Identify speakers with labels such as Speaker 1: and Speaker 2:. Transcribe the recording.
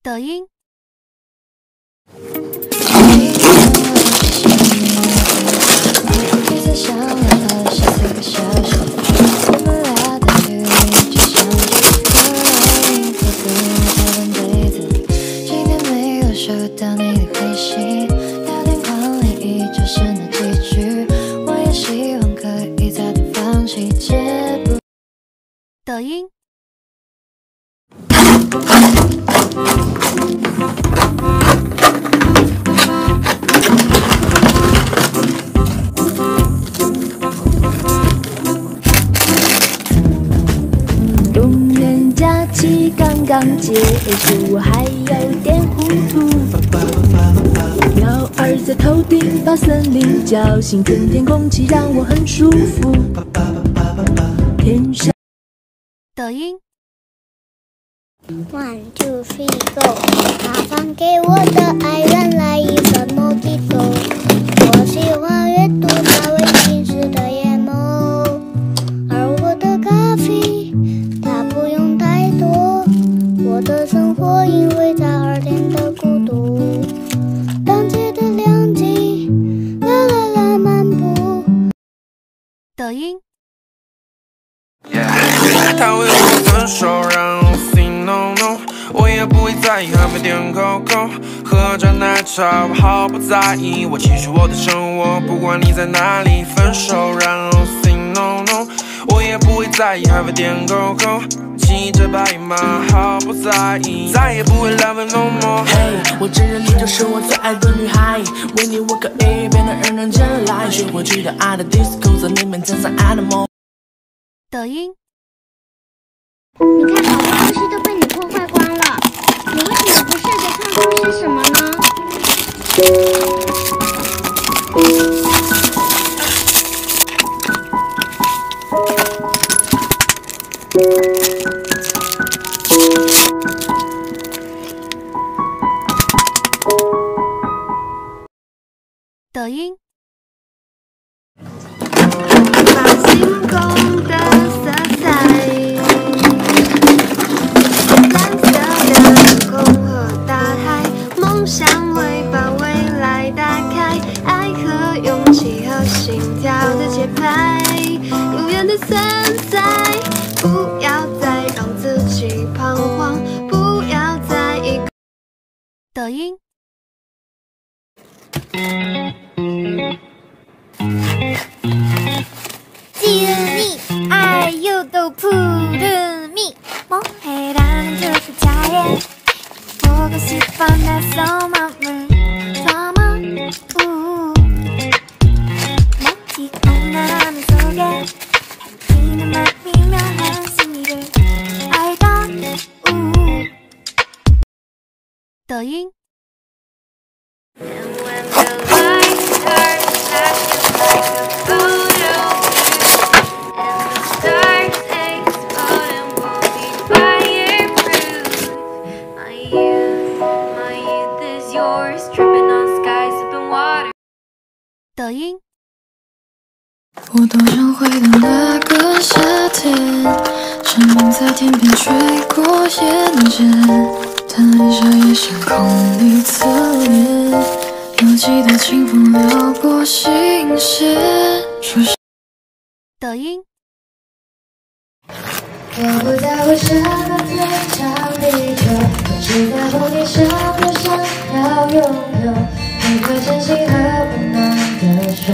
Speaker 1: 抖音。抖音。
Speaker 2: 动员假期刚刚结束，我还有点糊涂。鸟儿在头顶把森林叫醒，春天空气让我很舒服。天上。
Speaker 1: 抖音。
Speaker 3: One, two, three, go！ 麻烦给我的爱人来一份莫吉托。我喜欢阅读他微醺时的眼眸，而我的咖啡它不用太多。我的生活因为它而变得孤独。当街的两极，啦啦啦漫步。
Speaker 1: 抖音。
Speaker 4: 他为我分手，让我 say no no， 我也不会在意喝杯点口口，喝着奶茶我毫不在意，我继续我的生活，不管你在哪里。分手让我 say no no， 我也不会在意喝杯点口口，骑着白马毫不在意，再也不会浪费 no more。
Speaker 5: Hey， 我承认你就是我最爱的女孩，为你我可以变得人人间来，学会去到爱的 disco， 在你面前像 animal。
Speaker 1: 抖音。
Speaker 3: 你看，好多东西都被你破坏光了，你为什么不试着看出是什么呢？
Speaker 1: 抖音。
Speaker 2: 把星空的色彩，蓝色的空和大海，梦想会把未来打开，爱和勇气和心跳的节拍，永远的存在。不要再让自己彷徨，不要在一个。
Speaker 1: 抖音。
Speaker 3: 지은이 아유도 푸르미 뭐해라는 두자에 보고 싶어 내 소망을 담아 멋지고 나라는 속에 밝히는 미묘한 승리를 알던
Speaker 1: 抖音。抖音。
Speaker 6: 我多想回到那个夏天，蝉鸣在天边吹过眼间，但按下也像空里侧脸，犹记得清风撩过心弦。
Speaker 1: 抖音。
Speaker 6: 我不在乎下个天长地久，我只在乎你想不想要拥有一颗真心和温暖的手。